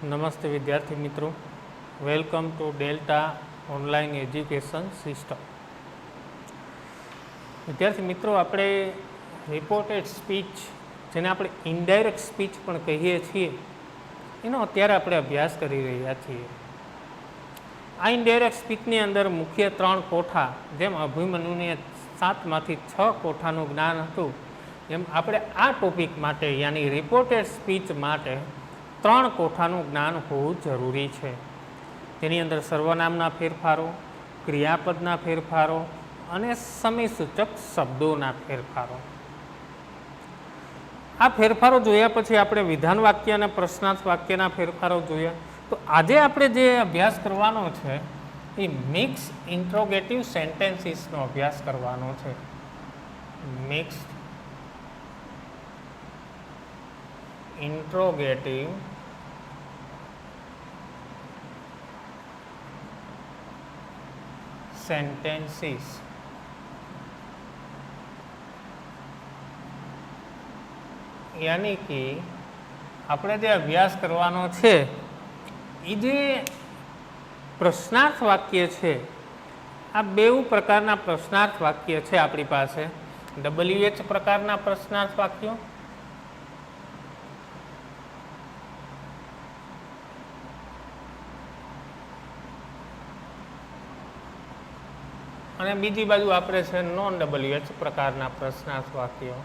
નમસ્તે વિદ્યાર્થી મિત્રો, welcome to delta online education system. વિદ્યાર્થી મિત્રો, આપણે રિપોર્ટેડ સ્પીચ, જેને આપણે ઇનડાયરેક્ટ સ્પીચ પણ કહીએ છીએ, એનો અત્યારે આપણે અભ્યાસ કરી રહ્યા છીએ. આ ઇનડાયરેક્ટ સ્પીચની અંદર મુખ્ય 3 કોઠા, જેમ અભિમન્યુને 7માંથી 6 કોઠાનું જ્ઞાન હતું, એમ આપણે આ ટોપિક માટે યાની રિપોર્ટેડ સ્પીચ માટે 3 કોઠાનું જ્ઞાન હોવું જરૂરી છે. તેની અંદર સર્વનામના ફેરફારો, ક્રિયાપદના ફેરફારો અને સમયસૂચક શબ્દોના ફેરફારો. આ ફેરફારો જોયા પછી આપણે વિધાન વાક્ય અને પ્રશ્નાર્થ વાક્યના ફેરફારો જોયા. તો આજે આપણે જે અભ્યાસ કરવાનો છે એ મિક્સ ઇન્ટ્રોગેટિવ સેન્ટેન્સીસનો અભ્યાસ કરવાનો છે. Mix interrogative sentences. યાની કે આપણે જે અભ્યાસ કરવાનો છે એ જે પ્રશ્નાર્થ વાક્ય છે, આ બેઉ પ્રકારના પ્રશ્નાર્થ વાક્ય છે આપણી પાસે. WH પ્રકારના પ્રશ્નાર્થ વાક્યો અને બીજી બાજુ આપણે છે નોન WH પ્રકારના પ્રશ્નાર્થ વાક્યો.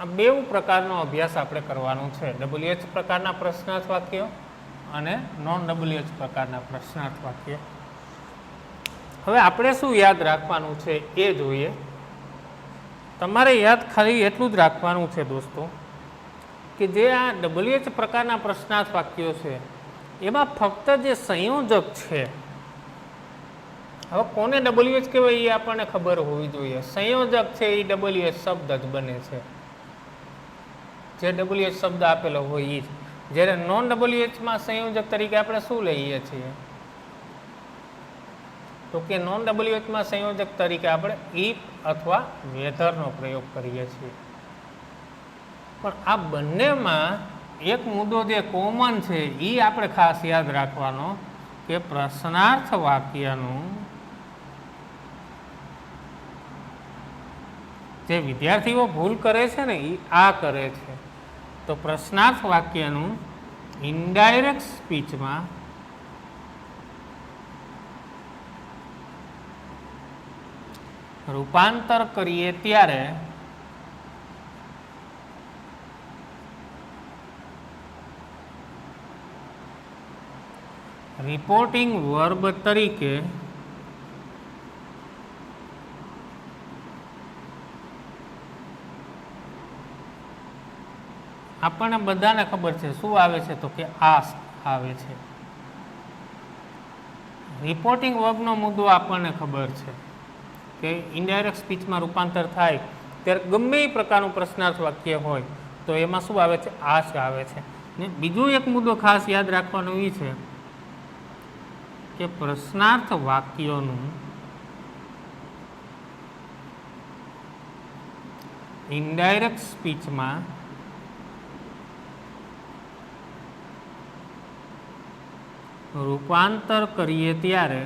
આ બેઉ પ્રકારનો અભ્યાસ આપણે કરવાનો છે. WH પ્રકારના પ્રશ્નાર્થ વાક્યો અને નોન WH પ્રકારના પ્રશ્નાર્થ વાક્યો. હવે આપણે શું યાદ રાખવાનું છે એ જોઈએ. તમારે યાદ ખાલી એટલું જ રાખવાનું છે દોસ્તો, કે જે આ WH પ્રકારના પ્રશ્નાર્થ વાક્યો છે એમાં ફક્ત જે સંયોજક છે, હવે કોને WH કહેવાય એ આપણને ખબર હોવી જોઈએ. સંયોજક છે એ WH શબ્દ જ બને છે, જે WH શબ્દ આપેલો હોય એ જ. જ્યારે નોન WHમાં સંયોજક તરીકે આપણે શું લઈએ છીએ, તો કે નોન WHમાં સંયોજક તરીકે આપણે ઇફ અથવા વેધરનો પ્રયોગ કરીએ છીએ. પણ આ બંનેમાં એક મુદ્દો જે કોમન છે એ આપણે ખાસ યાદ રાખવાનો, કે પ્રશ્નાર્થ વાક્યનું જે વિદ્યાર્થીઓ ભૂલ કરે છે ને એ આ કરે છે. તો પ્રશ્નાર્થ વાક્યનું ઇનડાયરેક્ટ સ્પીચમાં રૂપાંતર કરીએ ત્યારે રિપોર્ટિંગ વર્બ તરીકે આપણને બધાને ખબર છે શું આવે છે, તો કે આસ્ક આવે છે. રિપોર્ટિંગ વર્બનો મુદ્દો આપણને ખબર છે કે ઇનડાયરેક્ટ સ્પીચમાં રૂપાંતર થાય ત્યારે ગમે એ પ્રકારનું પ્રશ્નાર્થ વાક્ય હોય તો એમાં શું આવે છે, આસ્ક આવે છે. ને બીજો એક મુદ્દો ખાસ યાદ રાખવાનો એ છે કે પ્રશ્નાર્થ વાક્યોનું ઇનડાયરેક્ટ સ્પીચમાં રૂપાંતર કરીએ ત્યારે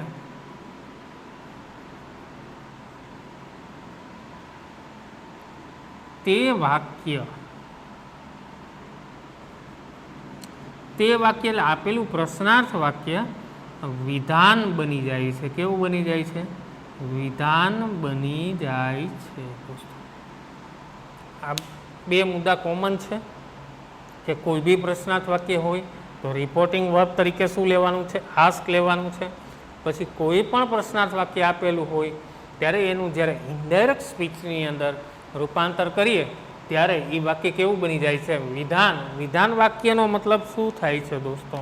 તે વાક્ય એટલે આપેલું પ્રશ્નાર્થ વાક્ય વિધાન બની જાય છે. કેવું બની જાય છે? વિધાન બની જાય છે. આ બે મુદ્દા કોમન છે કે કોઈ બી પ્રશ્નાર્થ વાક્ય હોય તો રિપોર્ટિંગ વર્બ તરીકે શું લેવાનું છે, આસ્ક લેવાનું છે. પછી કોઈ પણ પ્રશ્નાર્થ વાક્ય આપેલું હોય ત્યારે એનું જ્યારે ઇનડાયરેક્ટ સ્પીચની અંદર રૂપાંતર કરીએ ત્યારે એ વાક્ય કેવું બની જાય છે, વિધાન. વિધાન વાક્યનો મતલબ શું થાય છે દોસ્તો?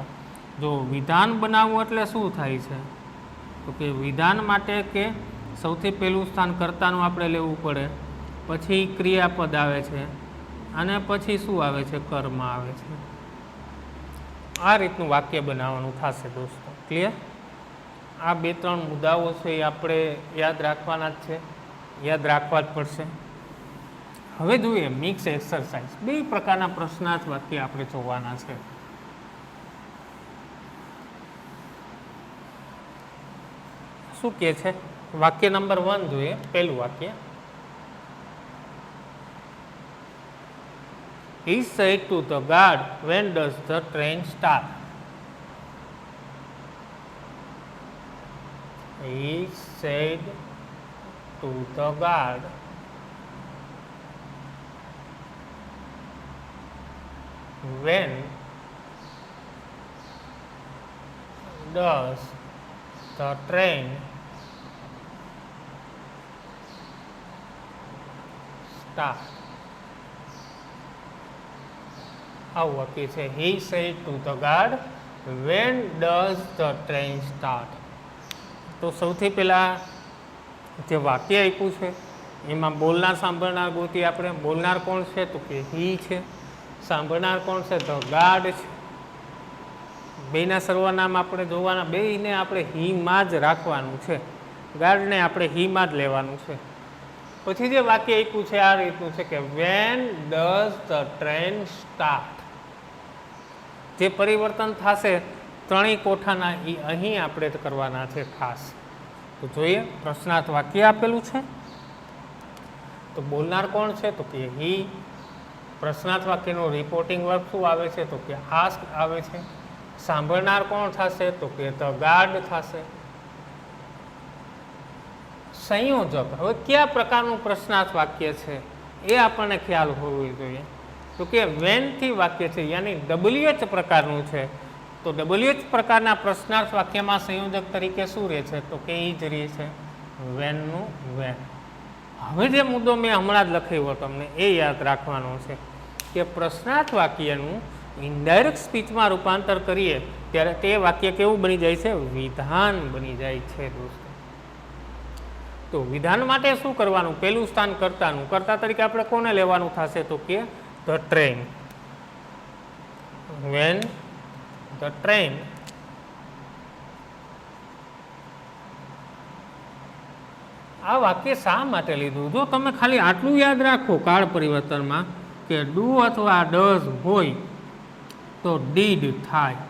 જો વિધાન બનાવવું એટલે શું થાય છે, તો કે વિધાન માટે કે સૌથી પહેલું સ્થાન કર્તાનું આપણે લેવું પડે, પછી ક્રિયાપદ આવે છે અને પછી શું આવે છે, કર્મ આવે છે. આ રીતનું વાક્ય બનાવવાનું થશે દોસ્તો. ક્લિયર? આ 2-3 મુદ્દાઓ છે એ આપણે યાદ રાખવાના જ છે, યાદ રાખવા જ પડશે. હવે જોઈએ મિક્સ એક્સરસાઇઝ. 2 પ્રકારના પ્રશ્નાર્થ વાક્ય આપણે જોવાના છે. શું કહે છે? વાક્ય નંબર 1 જોઈએ. પહેલું વાક્ય, he said to the guard, when does the train start? He said to the guard, when does the train start? આવું વાક્ય છે. He said to the guard, when does the train start? તો સૌથી પહેલા જે વાક્ય આપ્યું છે એમાં બોલનાર સાંભળનાર ગોતી આપણે. બોલનાર કોણ છે? તો કે હી છે. સાંભળનાર કોણ છે? તો ગાર્ડ છે. બેના સર્વનામ આપણે જોવાના. બેને આપણે હીમાં જ રાખવાનું છે. ગાર્ડને આપણે હીમાં જ લેવાનું છે. પછી જે વાક્ય આપ્યું છે આ રીતનું છે કે when does the train start? જે પરિવર્તન થશે ત્રણેય કોઠાના એ અહીં આપણે કરવાના છે ખાસ. તો જોઈએ પ્રશ્નાર્થ વાક્ય આપેલું છે. તો બોલનાર કોણ છે? તો કે હી. પ્રશ્નાર્થ વાક્યનું રિપોર્ટિંગ વર્ક શું આવે છે? તો કે આસ્ક આવે છે. સાંભળનાર કોણ થશે? તો કે ધ ગાર્ડ થશે. સંયોજક, હવે કયા પ્રકારનું પ્રશ્નાર્થ વાક્ય છે એ આપણને ખ્યાલ હોવો જોઈએ. તો કે વેન થી વાક્ય છે, યાની WH પ્રકારનું છે. તો WH પ્રકારના પ્રશ્નાર્થ વાક્યમાં સંયોજક તરીકે શું રહે છે? તો કે એ જ રહે છે વેનનું વેન. હવે જે મુદ્દો મેં હમણાં જ લખાવ્યો તમને એ યાદ રાખવાનો છે કે પ્રશ્નાર્થ વાક્યનું ઇનડાયરેક્ટ સ્પીચમાં રૂપાંતર કરીએ ત્યારે તે વાક્ય કેવું બની જાય છે? વિધાન બની જાય છે દોસ્તો. તો વિધાન માટે શું કરવાનું? પહેલું સ્થાન કર્તાનું. કર્તા તરીકે આપણે કોને લેવાનું થશે? તો કે the train. When the train આ વાક્ય શા માટે લીધું? જો તમે ખાલી આટલું યાદ રાખો કાળ પરિવર્તનમાં કે ડુ અથવા ડઝ હોય તો ડીડ થાય.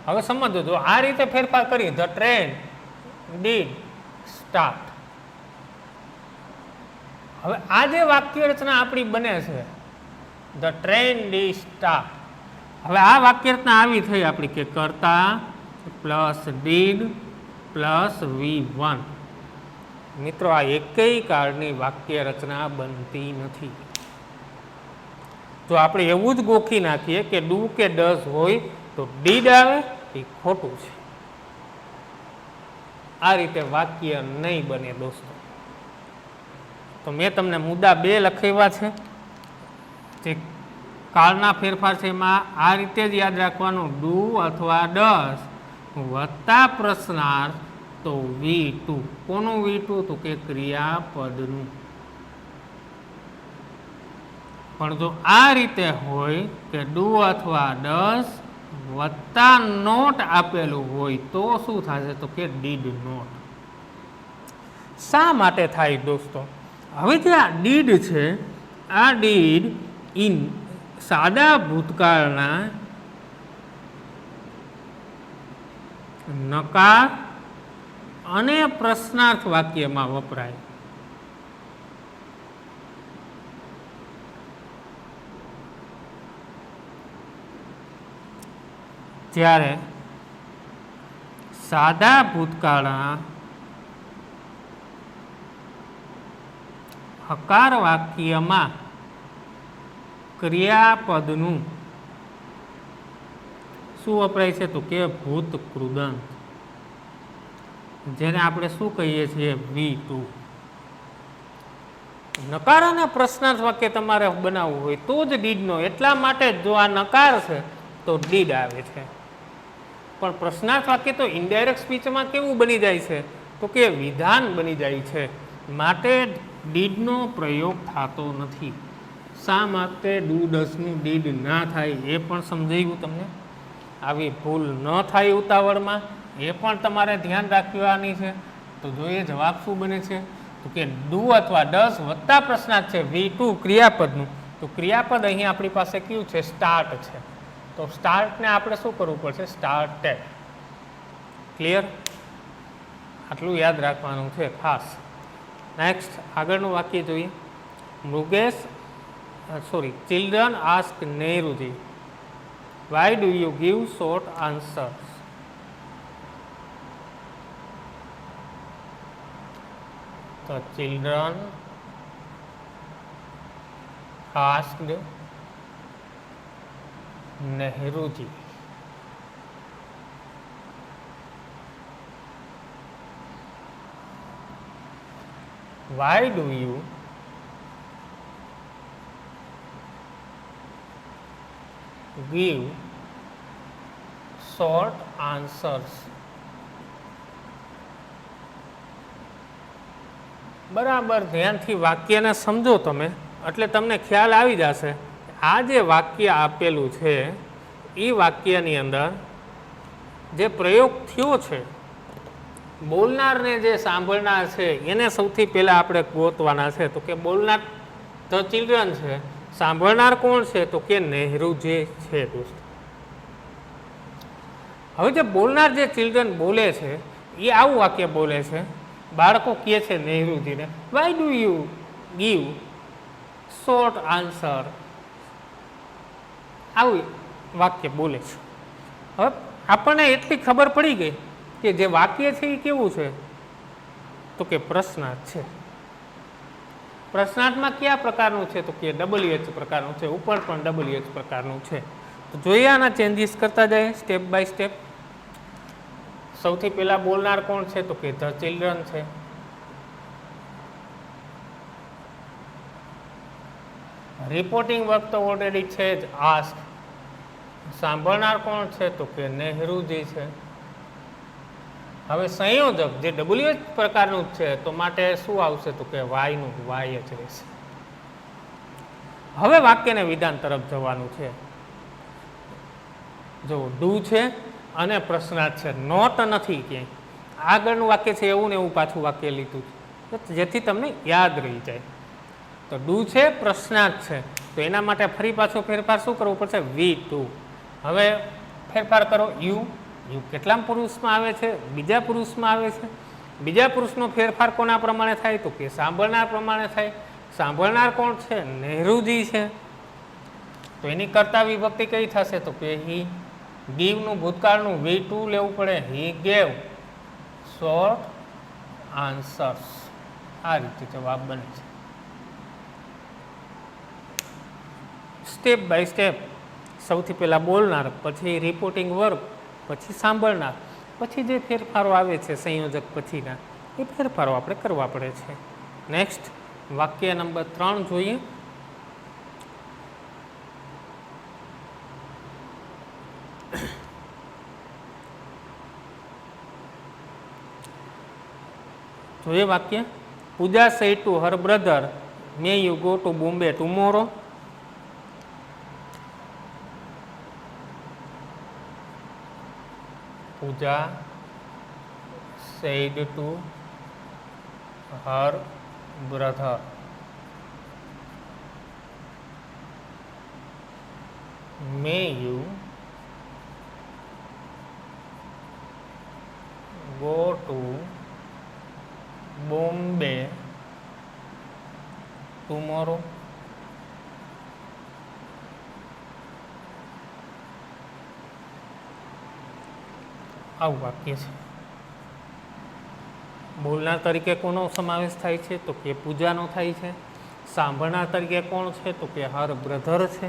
હવે સમજો, જો આ રીતે ફેરફાર કરી ધ ટ્રેન ડીડ સ્ટાર્ટ. હવે આ જે વાક્ય રચના આપણી બને છે ધ ટ્રેન ડીડ સ્ટાર્ટ. હવે આ વાક્ય રચના આવી થઈ આપણી કે કર્તા પ્લસ ડીડ પ્લસ V1. મિત્રો આ એકેય કાળની વાક્ય રચના બનતી નથી. જો આપણે એવું જ ગોખી નાખીએ કે ડુ કે ડઝ હોય તો ડીડ આવે, એ ખોટું છે. આ રીતે વાક્ય નહીં બને દોસ્તો. તો મેં તમને મુદ્દા 2 લખાવ્યા છે. જે કાળના ફેરફાર છે એમાં આ રીતે જ યાદ રાખવાનું, ડુ અથવા ડઝ વત્તા પ્રશ્નાર્થ તો V2. કોનું V2? તો કે ક્રિયાપદનું. પણ જો આ રીતે હોય કે ડુ અથવા ડઝ વત્તા નોટ આપેલું હોય તો શું થશે? તો કે ડીડ નોટ. શા માટે થાય દોસ્તો? હવે જે આ ડીડ છે, આ ડીડ ઇન સાદા ભૂતકાળના નકાર અને પ્રશ્નાર્થ વાક્યમાં વપરાય. જ્યારે સાદા ભૂતકાળના હકાર વાક્યમાં ક્રિયાપદનું શું વપરાય છે? તો કે ભૂત કૃદંત, જેને આપણે શું કહીએ છીએ? V2. નકાર અને પ્રશ્નાર્થ વાક્ય તમારે બનાવવું હોય તો જ ડીડનો. એટલા માટે જો આ નકાર છે તો ડીડ આવે છે. પણ પ્રશ્નાર્થ વાક્ય તો ઇનડાયરેક્ટ સ્પીચમાં કેવું બની જાય છે? તો કે વિધાન બની જાય છે. માટે ડીડનો પ્રયોગ થતો નથી. શા માટે ડુ ડઝનું ડીડ ના થાય એ પણ સમજાવ્યું તમને. આવી ભૂલ ન થાય ઉતાવળમાં, એ પણ તમારે ધ્યાન રાખવાની છે. તો જોઈએ જવાબ શું બને છે, તો કે ડુ અથવા ડઝ વત્તા પ્રશ્નાર્થ છે V2 ક્રિયાપદનું. તો ક્રિયાપદ અહીં આપણી પાસે કયું છે, સ્ટાર્ટ છે. તો સ્ટાર્ટને આપણે શું કરવું પડશે, સ્ટાર્ટેડ. ક્લિયર? આટલું યાદ રાખવાનું છે ખાસ. નેક્સ્ટ આગળનું વાક્ય જોઈએ. Children ask Nehruji, why do you give short answers? તો children asked Nehruji, why do you give short answers? બરાબર ધ્યાનથી વાક્યને સમજો તમે, એટલે તમને ખ્યાલ આવી જશે આ જે વાક્ય આપેલું છે એ વાક્યની અંદર જે પ્રયોગ થયો છે, બોલનારને જે સાંભળનાર છે એને સૌથી પહેલાં આપણે ગોતવાના છે. તો કે બોલનાર ધ ચિલ્ડ્રન છે, સાંભળનાર કોણ છે, તો કે નહેરુ જે છે દોસ્ત. હવે જે બોલનાર જે ચિલ્ડ્રન બોલે છે એ આવું વાક્ય બોલે છે, બાળકો કહે છે નહેરુજીને, why do you give short answer? આવું વાક્ય બોલે છે. હવે આપણને એટલી ખબર પડી ગઈ કે જે વાક્ય છે એ કેવું છે, તો કે પ્રશ્નાર્થ છે. પ્રશ્નાર્થમાં કયા પ્રકારનું છે, તો કે WH પ્રકારનું છે, ઉપર પણ WH પ્રકારનું છે. તો જોઈએ આના ચેન્જીસ કરતા જાય સ્ટેપ બાય સ્ટેપ. સૌથી પહેલા બોલનાર કોણ છે, તો કે ધ ચિલ્ડ્રન છે. રિપોર્ટિંગ વર્ક તો ઓલરેડી છે જ, આસ્ક. સાંભળનાર કોણ છે, તો કે નહેરુજી છે. હવે સંયોજક જે WH પ્રકારનું છે, તો માટે શું આવશે, તો કે વાયનું વાય જ રહેશે. હવે વાક્યને વિધાન તરફ જવાનું છે. જો ડુ છે અને પ્રશ્નાર્થ છે, નોટ નથી ક્યાંય. આગળનું વાક્ય છે એવું ને એવું પાછું વાક્ય લીધું છે, જેથી તમને યાદ રહી જાય. તો ડુ છે, પ્રશ્નાર્થ છે, તો એના માટે ફરી પાછો ફેરફાર શું કરવું પડશે, V2. હવે ફેરફાર કરો, યુ. યુ કેટલામ પુરુષમાં આવે છે, બીજા પુરુષમાં આવે છે. બીજા પુરુષનો ફેરફાર કોના પ્રમાણે થાય, તો કે સાંભળનાર પ્રમાણે થાય. સાંભળનાર કોણ છે, નહેરુજી છે. તો એની કર્તા વિભક્તિ કઈ થશે, તો કે હી. ગીવનું ભૂતકાળનું V2 લેવું પડે, હી ગેવ શોર્ટ આન્સર્સ. આ રીતે જવાબ બને છે. Step by step. સૌથી પહેલાં બોલનાર, પછી રિપોર્ટિંગ વર્ક, પછી સાંભળનાર, પછી જે ફેરફારો આવે છે સંયોજક પછીના, એ ફેરફારો આપણે કરવા પડે છે. નેક્સ્ટ વાક્ય નંબર 3 જોઈએ. જોઈએ વાક્ય. પૂજા say to her brother, may you go to Bombay tomorrow? Pooja said to her brother, may you go to Bombay tomorrow? આવું વાક્ય છે. બોલનાર તરીકે કોનો સમાવેશ થાય છે, તો કે પૂજાનો થાય છે. સાંભળનાર તરીકે કોણ છે, તો કે હર બ્રધર છે.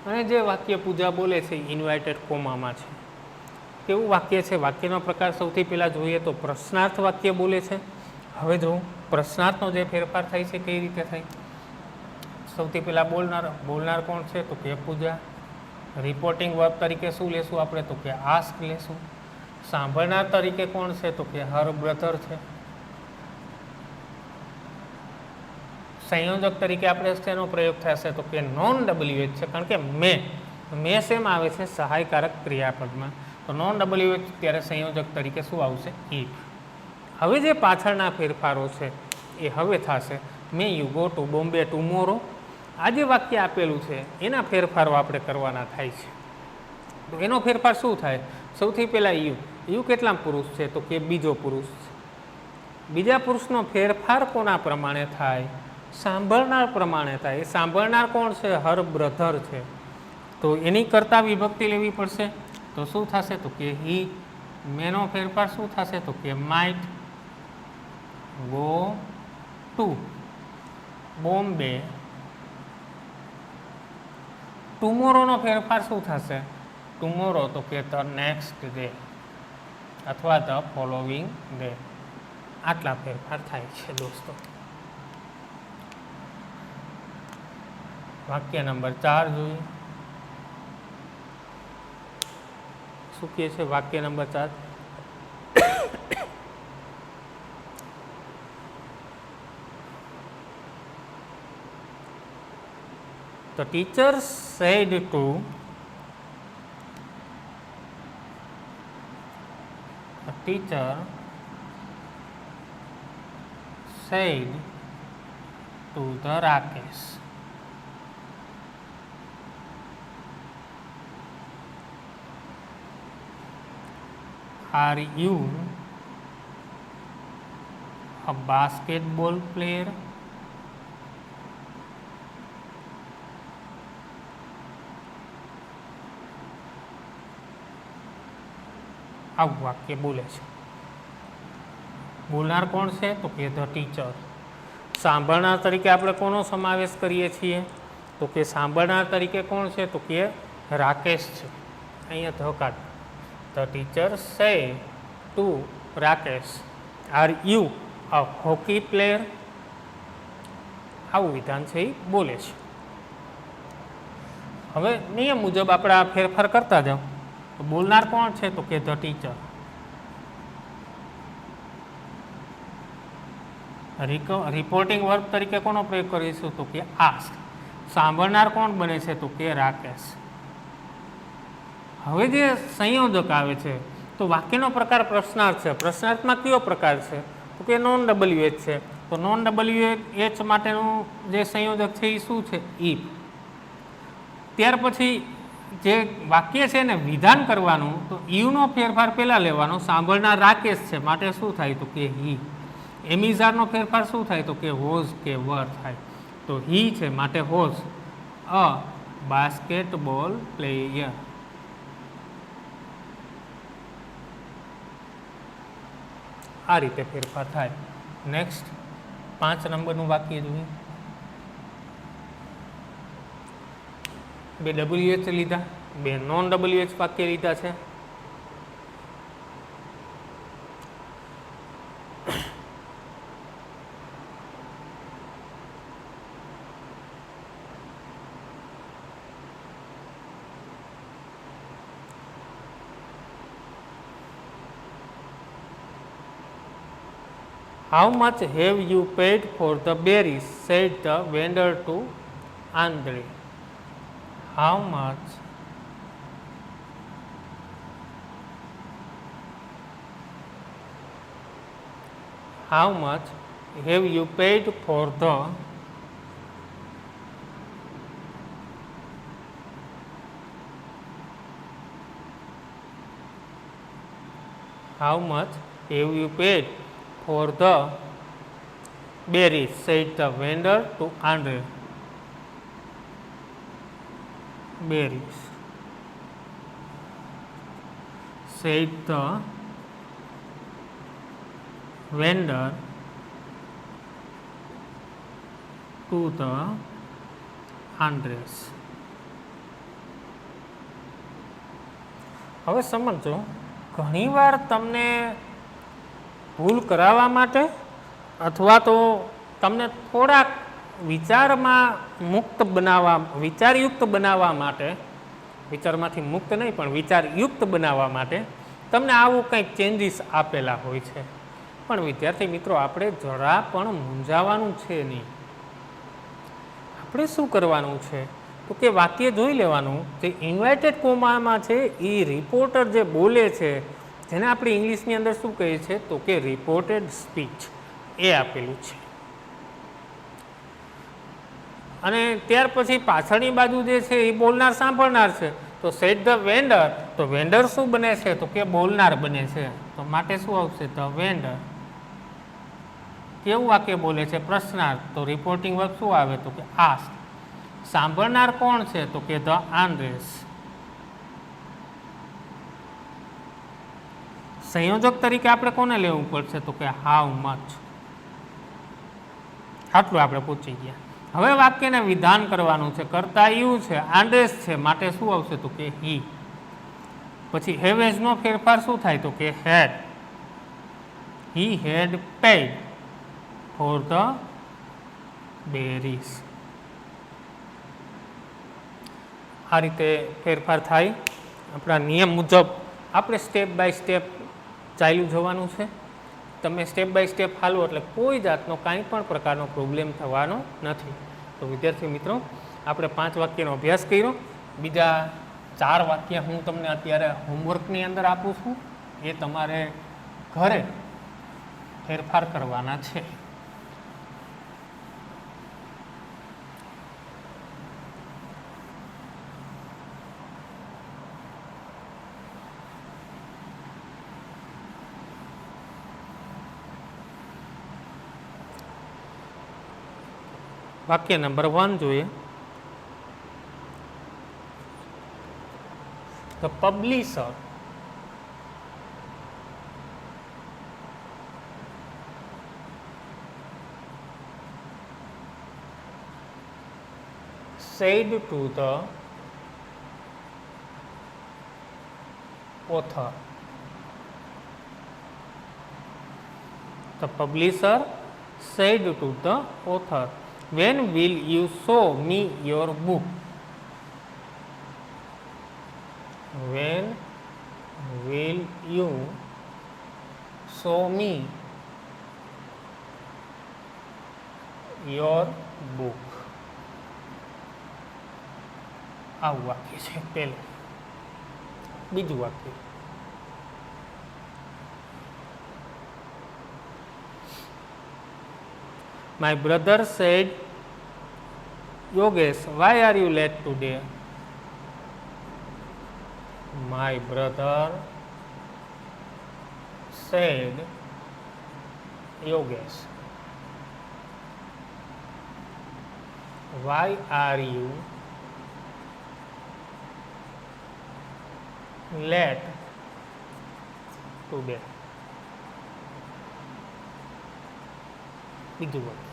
અને જે વાક્ય પૂજા બોલે છે ઇન્વાઇટેડ કોમામાં છે. કેવું વાક્ય છે, વાક્યનો પ્રકાર સૌથી પહેલાં જોઈએ તો પ્રશ્નાર્થ વાક્ય બોલે છે. હવે જો પ્રશ્નાર્થનો જે ફેરફાર થાય છે કઈ રીતે થાય. સૌથી પહેલાં બોલનાર કોણ છે, તો કે પૂજા. રિપોર્ટિંગ વર્ક તરીકે શું લેશું આપણે, તો કે આસ્ક લેશું. સાંભળનાર તરીકે કોણ છે, તો કે હર બ્રધર છે. સંયોજક તરીકે આપણે શેનો પ્રયોગ થશે, તો કે નોન WH છે, કારણ કે મેં મેં સેમ આવે છે સહાયકારક ક્રિયાપદમાં, તો નોન WH ત્યારે સંયોજક તરીકે શું આવશે? ઇફ. હવે જે પાછળના ફેરફારો છે એ હવે થશે. મે you go to Bombay tomorrow, આ જે વાક્ય આપેલું છે એના ફેરફારો આપણે કરવાના થાય છે. તો એનો ફેરફાર શું થાય? સૌથી પહેલાં યુ કેટલા પુરુષ છે? તો કે બીજો પુરુષ છે. બીજા પુરુષનો ફેરફાર કોના પ્રમાણે થાય? સાંભળનાર પ્રમાણે થાય. એ સાંભળનાર કોણ છે? હર બ્રધર છે. તો એની કરતા વિભક્તિ લેવી પડશે. તો શું થશે? તો કે હી. મેનો ફેરફાર શું થશે? તો કે માઇટ ગો ટુ બોમ્બે. ટુમોરોનો ફેરફાર શું થશે? ટુમોરો તો કે ધ નેક્સ્ટ ડે અથવા ધ ફોલોવિંગ ડે. આટલા ફેરફાર થાય છે દોસ્તો. વાક્ય નંબર 4 જોઈએ. શું કહે છે વાક્ય number 4? The teacher said to the Rakesh, are you a basketball player? આવું વાક્ય બોલે છે. બોલનાર કોણ છે? તો કે ધ ટીચર. સાંભળનાર તરીકે આપણે કોનો સમાવેશ કરીએ છીએ? તો કે સાંભળનાર તરીકે કોણ છે? તો કે રાકેશ છે. અહીંયા ધ કાઢ. The teacher says to Rakesh, are you a hockey player? આવું વિધાન છે એ બોલે છે. હવે નિયમ મુજબ આપણે આ ફેરફાર કરતા જાઓ. તો બોલનાર કોણ છે? તો કે ધ ટીચર. રિપોર્ટિંગ વર્બ તરીકે કોનો પ્રયોગ કરીશું? તો કે આસ્ક. સાંભળનાર કોણ બને છે? તો કે રાકેશ. હવે જે સંયોજક આવે છે તો વાક્યનો પ્રકાર પ્રશ્નાર્થ છે. પ્રશ્નાર્થમાં કયો પ્રકાર છે? તો કે નોન WH છે. તો નોન WH માટેનું જે સંયોજક છે એ શું છે? ઇફ. ત્યાર પછી જે વાક્ય છે ને વિધાન કરવાનું, તો યુનો ફેરફાર પહેલાં લેવાનો. સાંભળનાર રાકેશ છે માટે શું થાય? તો કે હી. એમિઝારનો ફેરફાર શું થાય? તો કે વોઝ કે વર થાય. તો હી છે માટે વોઝ અ બાસ્કેટબોલ પ્લેયર. આ રીતે ફેરફાર થાય. નેક્સ્ટ 5 નંબરનું વાક્ય જોઈએ. 2 WH લીધા, 2 નોન WH વાક્ય લીધા છે. How much have you paid for the berries? Said the vendor to Andre. How much have you paid for the berries? Said the vendor to Andre. Berries. Said the vendor to the Andres. હવે સમજો, ઘણીવાર તમને ભૂલ કરાવવા માટે અથવા તો તમને થોડાક વિચારયુક્ત બનાવવા માટે, વિચારમાંથી મુક્ત નહીં પણ વિચારયુક્ત બનાવવા માટે તમને આવું કંઈક ચેન્જીસ આપેલા હોય છે. પણ વિદ્યાર્થી મિત્રો, આપણે જરા પણ મૂંઝાવાનું છે નહીં. આપણે શું કરવાનું છે? તો કે વાક્ય જોઈ લેવાનું જે ઇન્વાઇટેડ કોમામાં છે એ રિપોર્ટર જે બોલે છે જેને આપણે ઇંગ્લિશની અંદર શું કહીએ છીએ તો કે રિપોર્ટેડ સ્પીચ એ આપેલું છે. અને ત્યાર પછી પાછળની બાજુ જે છે એ બોલનાર સાંભળનાર છે. તો સેડ ધ વેન્ડર, તો વેન્ડર શું બને છે તો કે બોલનાર બને છે. તો માટે શું આવશે ધ વેન્ડર. કેવું વાક્ય બોલે છે પ્રશ્નાર્થ, તો રિપોર્ટિંગ વર્બ શું આવે તો કે આસ્ક. સાંભળનાર કોણ છે તો કે ધ આન્ડ્રેસ. સંયોજક તરીકે આપણે કોને લેવું પડશે તો કે હાઉ મચ. આટલું આપણે પૂછી ગયા. હવે વાક્યને વિધાન કરવાનું છે. કરતા યુ છે, આન્ડ્રેસ છે, માટે શું આવશે તો કે હી. પછી હેવેજ નો ફેરફાર શું થાય તો કે હેડ. હી હેડ પેડ ફોર ધ બેરીઝ. આ રીતે ફેરફાર થાય. આપણા નિયમ મુજબ આપણે સ્ટેપ બાય સ્ટેપ ચાલ્યું જવાનું છે. તમે સ્ટેપ બાય સ્ટેપ હાલો એટલે કોઈ જાતનો કાંઈ પણ પ્રકારનો પ્રોબ્લેમ થવાનો નથી. તો વિદ્યાર્થી મિત્રો આપણે 5 વાક્યનો અભ્યાસ કર્યો. બીજા 4 વાક્ય હું તમને અત્યારે હોમવર્કની અંદર આપું છું. એ તમારે ઘરે ફેરફાર કરવાના છે. વાક્ય નંબર 1 જોઈએ. The publisher said to the author. The publisher said to the author, when will you show me your book? When will you show me your book? આવું વાક્ય છે પહેલું. બીજું વાક્ય, my brother said, Yogesh, why are you late today? My brother said, Yogesh, why are you late today? બીજું વાક્ય.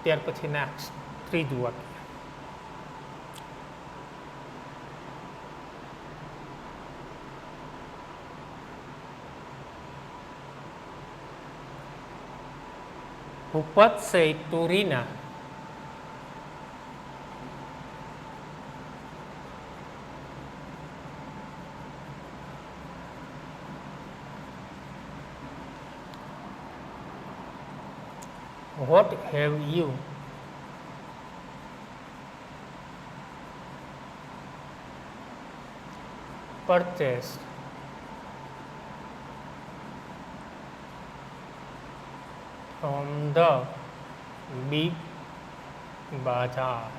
ત્યાર પછી નેક્સ્ટ ત્રીજું વાક્ય, Bhupat said to Rina, what have you purchased from the big bazaar?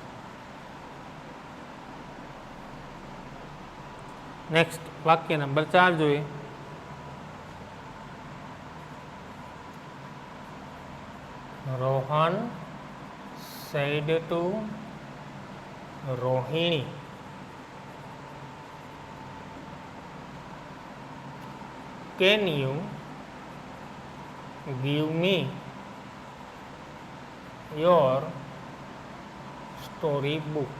Next वाक्य number 4 જોઈએ. Rohan said to Rohini, can you give me your story book?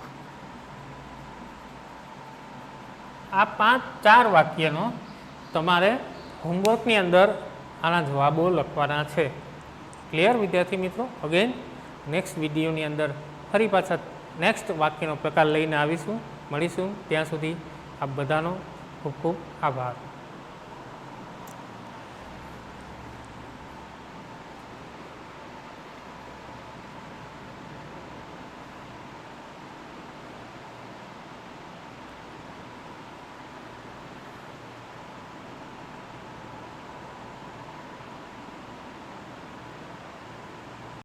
આ 5-4 વાક્યનો તમારે હોમવર્કની અંદર આના જવાબો લખવાના છે. ક્લિયર વિદ્યાર્થી મિત્રો? અગેન નેક્સ્ટ વિડીયોની અંદર ફરી પાછા નેક્સ્ટ વાક્યનો પ્રકાર લઈને મળીશું. ત્યાં સુધી આપ બધાનો ખૂબ ખૂબ આભાર.